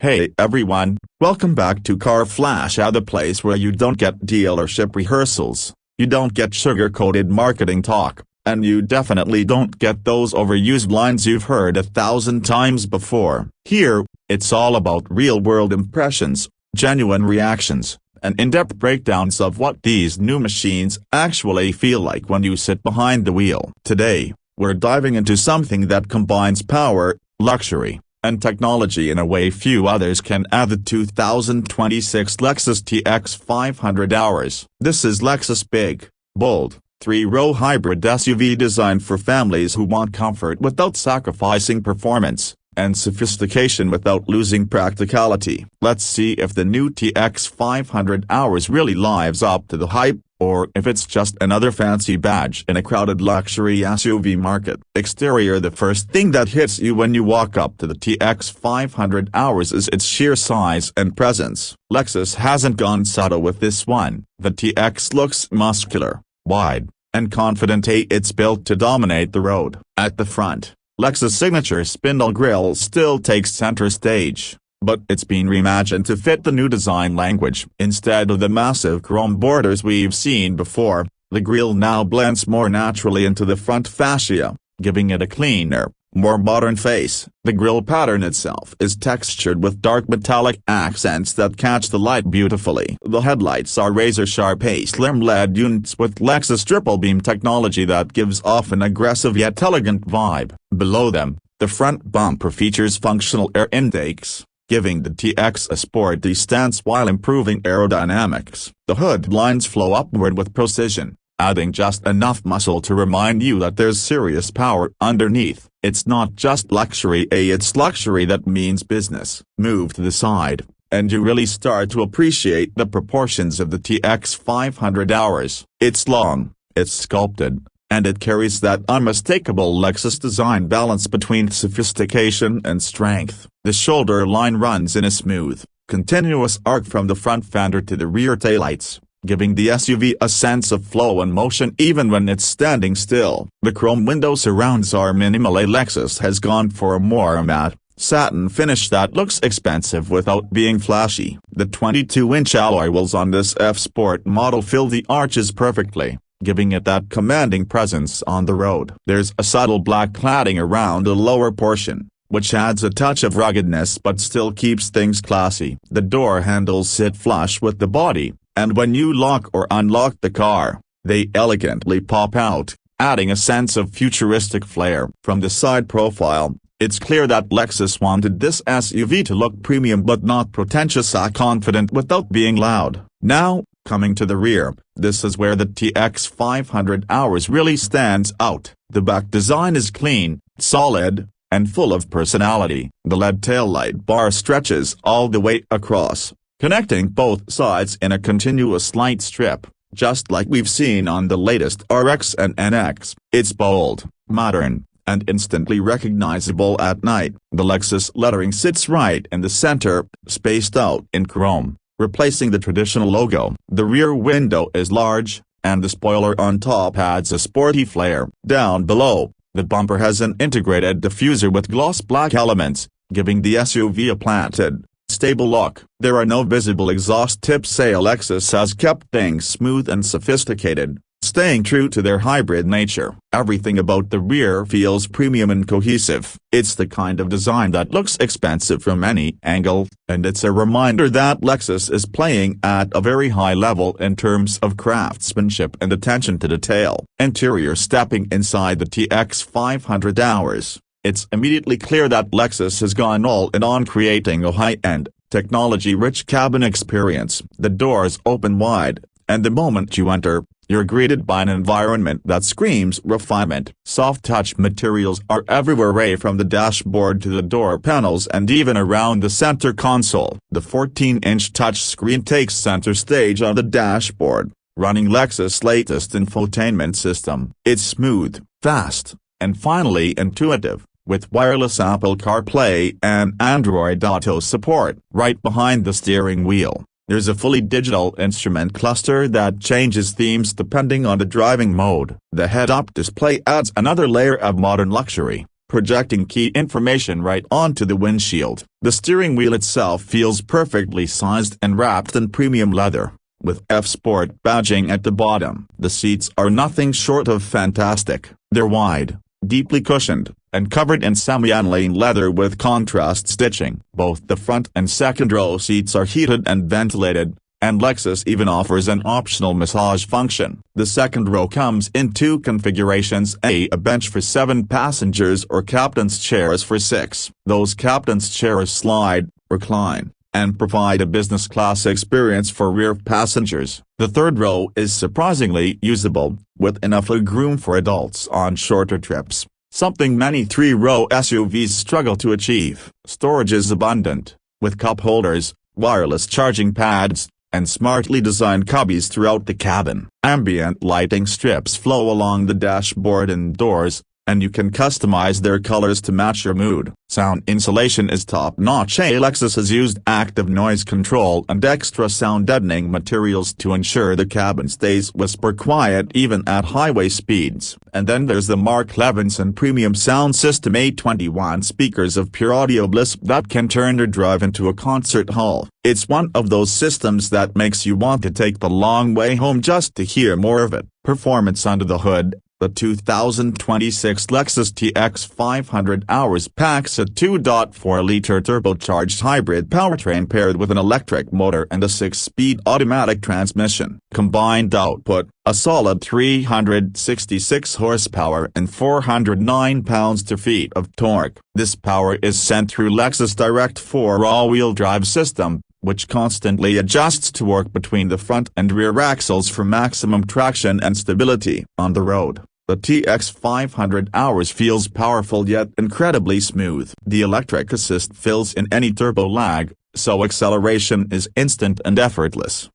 Hey everyone, welcome back to Car Fascia, the place where you don't get dealership rehearsals, you don't get sugar-coated marketing talk, and you definitely don't get those overused lines you've heard 1,000 times before. Here, it's all about real-world impressions, genuine reactions, and in-depth breakdowns of what these new machines actually feel like when you sit behind the wheel. Today, we're diving into something that combines power, luxury, and technology in a way few others can. Add the 2026 Lexus TX 500 hours. This is Lexus' big, bold, three-row hybrid SUV designed for families who want comfort without sacrificing performance, and sophistication without losing practicality. Let's see if the new TX 500 hours really lives up to the hype, or if it's just another fancy badge in a crowded luxury SUV market. Exterior. The first thing that hits you when you walk up to the TX 500 hours is its sheer size and presence. Lexus hasn't gone subtle with this one. The TX looks muscular, wide, and confident. It's built to dominate the road. At the front, Lexus' signature spindle grille still takes center stage, but it's been reimagined to fit the new design language. Instead of the massive chrome borders we've seen before, the grille now blends more naturally into the front fascia, giving it a cleaner, more modern face. The grille pattern itself is textured with dark metallic accents that catch the light beautifully. The headlights are razor-sharp slim LED units with Lexus triple beam technology that gives off an aggressive yet elegant vibe. Below them, the front bumper features functional air intakes, giving the TX a sporty stance while improving aerodynamics. The hood lines flow upward with precision, adding just enough muscle to remind you that there's serious power underneath. It's not just luxury, it's luxury that means business. Move to the side, and you really start to appreciate the proportions of the TX 500 hours. It's long, it's sculpted, and it carries that unmistakable Lexus design balance between sophistication and strength. The shoulder line runs in a smooth, continuous arc from the front fender to the rear taillights, giving the SUV a sense of flow and motion even when it's standing still. The chrome window surrounds are minimal. Lexus has gone for a more matte, satin finish that looks expensive without being flashy. The 22-inch alloy wheels on this F-Sport model fill the arches perfectly, giving it that commanding presence on the road. There's a subtle black cladding around the lower portion, which adds a touch of ruggedness but still keeps things classy. The door handles sit flush with the body, and when you lock or unlock the car, they elegantly pop out, adding a sense of futuristic flair. From the side profile, it's clear that Lexus wanted this SUV to look premium but not pretentious, confident without being loud. Now, coming to the rear, this is where the TX 500 hours really stands out. The back design is clean, solid, and full of personality. The LED taillight bar stretches all the way across, connecting both sides in a continuous light strip, just like we've seen on the latest RX and NX. It's bold, modern, and instantly recognizable at night. The Lexus lettering sits right in the center, spaced out in chrome, replacing the traditional logo. The rear window is large, and the spoiler on top adds a sporty flair. Down below, the bumper has an integrated diffuser with gloss black elements, giving the SUV a planted, stable look. There are no visible exhaust tips. Lexus has kept things smooth and sophisticated, staying true to their hybrid nature. Everything about the rear feels premium and cohesive. It's the kind of design that looks expensive from any angle, and it's a reminder that Lexus is playing at a very high level in terms of craftsmanship and attention to detail. Interior. Stepping inside the TX 500 hours, it's immediately clear that Lexus has gone all in on creating a high-end, technology-rich cabin experience. The doors open wide, and the moment you enter, you're greeted by an environment that screams refinement. Soft-touch materials are everywhere, from the dashboard to the door panels and even around the center console. The 14-inch touchscreen takes center stage on the dashboard, running Lexus' latest infotainment system. It's smooth, fast, and finally intuitive, with wireless Apple CarPlay and Android Auto support. Right behind the steering wheel, there's a fully digital instrument cluster that changes themes depending on the driving mode. The head-up display adds another layer of modern luxury, projecting key information right onto the windshield. The steering wheel itself feels perfectly sized and wrapped in premium leather, with F-Sport badging at the bottom. The seats are nothing short of fantastic. They're wide, deeply cushioned, and covered in semi-aniline leather with contrast stitching. Both the front and second row seats are heated and ventilated, and Lexus even offers an optional massage function. The second row comes in two configurations: a bench for 7 passengers or captain's chairs for 6. Those captain's chairs slide, recline, and provide a business class experience for rear passengers. The third row is surprisingly usable, with enough legroom for adults on shorter trips, something many 3-row SUVs struggle to achieve. Storage is abundant, with cup holders, wireless charging pads, and smartly designed cubbies throughout the cabin. Ambient lighting strips flow along the dashboard and doors, and you can customize their colors to match your mood. Sound insulation is top-notch. Lexus has used active noise control and extra sound deadening materials to ensure the cabin stays whisper quiet even at highway speeds. And then there's the Mark Levinson premium sound system, 821 speakers of pure audio bliss that can turn your drive into a concert hall. It's one of those systems that makes you want to take the long way home just to hear more of it. Performance under the hood. The 2026 Lexus TX 500 hours packs a 2.4-liter turbocharged hybrid powertrain paired with an electric motor and a 6-speed automatic transmission. Combined output, a solid 366 horsepower and 409 pounds-feet of torque. This power is sent through Lexus Direct4 all-wheel drive system, which constantly adjusts torque between the front and rear axles for maximum traction and stability. On the road, the TX 500 hours feels powerful yet incredibly smooth. The electric assist fills in any turbo lag, so acceleration is instant and effortless.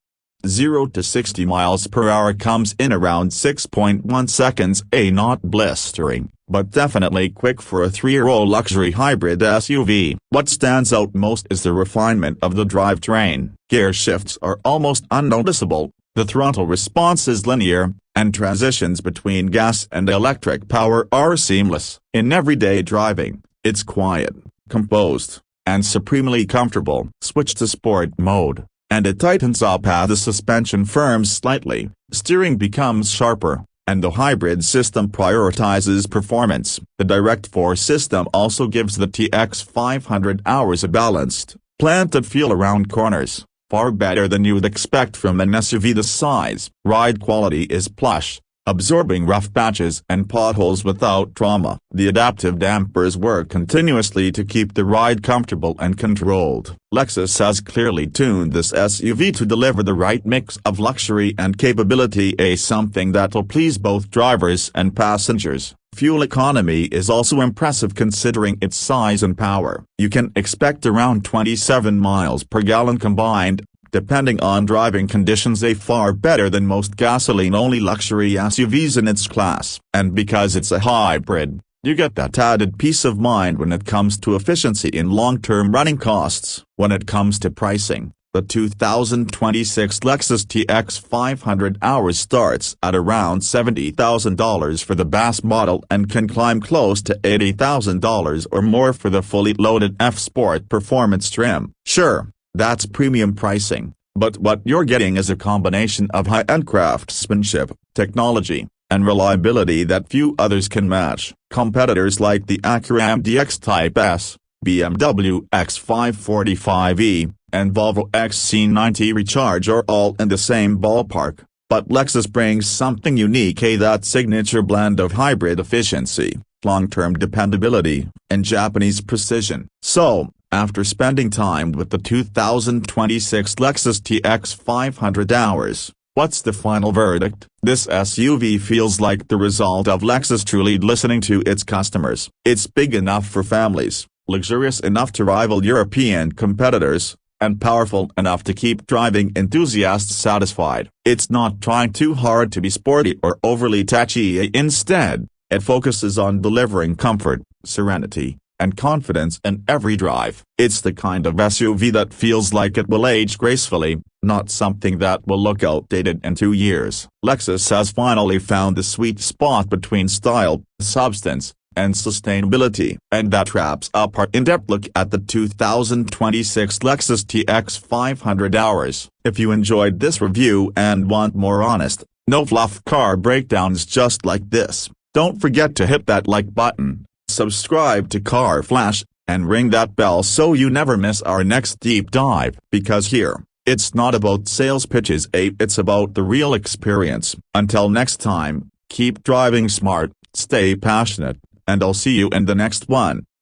0 to 60 miles per hour comes in around 6.1 seconds, not blistering, but definitely quick for a 3-row luxury hybrid SUV. What stands out most is the refinement of the drivetrain. Gear shifts are almost unnoticeable, the throttle response is linear, and transitions between gas and electric power are seamless. In everyday driving, it's quiet, composed, and supremely comfortable. Switch to sport mode, and it tightens up as the suspension firms slightly, steering becomes sharper, and the hybrid system prioritizes performance. The Direct4 system also gives the TX 500 hours a balanced, planted feel around corners, far better than you'd expect from an SUV this size. Ride quality is plush, absorbing rough patches and potholes without trauma. The adaptive dampers work continuously to keep the ride comfortable and controlled. Lexus has clearly tuned this SUV to deliver the right mix of luxury and capability, something that'll please both drivers and passengers. Fuel economy is also impressive considering its size and power. You can expect around 27 miles per gallon combined, depending on driving conditions, far better than most gasoline-only luxury SUVs in its class. And because it's a hybrid, you get that added peace of mind when it comes to efficiency in long-term running costs. When it comes to pricing, the 2026 Lexus TX 500 hours starts at around $70,000 for the base model and can climb close to $80,000 or more for the fully loaded F-Sport performance trim. Sure, that's premium pricing, but what you're getting is a combination of high-end craftsmanship, technology, and reliability that few others can match. Competitors like the Acura MDX Type S, BMW X5 45e, and Volvo XC90 Recharge are all in the same ballpark, but Lexus brings something unique, that signature blend of hybrid efficiency, long-term dependability, and Japanese precision. So, after spending time with the 2026 Lexus TX 500 hours, what's the final verdict? This SUV feels like the result of Lexus truly listening to its customers. It's big enough for families, luxurious enough to rival European competitors, and powerful enough to keep driving enthusiasts satisfied. It's not trying too hard to be sporty or overly touchy. Instead, it focuses on delivering comfort, serenity, and confidence in every drive. It's the kind of SUV that feels like it will age gracefully, not something that will look outdated in 2 years. Lexus has finally found the sweet spot between style, substance, and sustainability. And that wraps up our in-depth look at the 2026 Lexus TX 500 hours. If you enjoyed this review and want more honest, no fluff car breakdowns just like this, don't forget to hit that like button, subscribe to Car Flash, and ring that bell so you never miss our next deep dive. Because here, it's not about sales pitches, it's about the real experience. Until next time, keep driving smart, stay passionate, and I'll see you in the next one.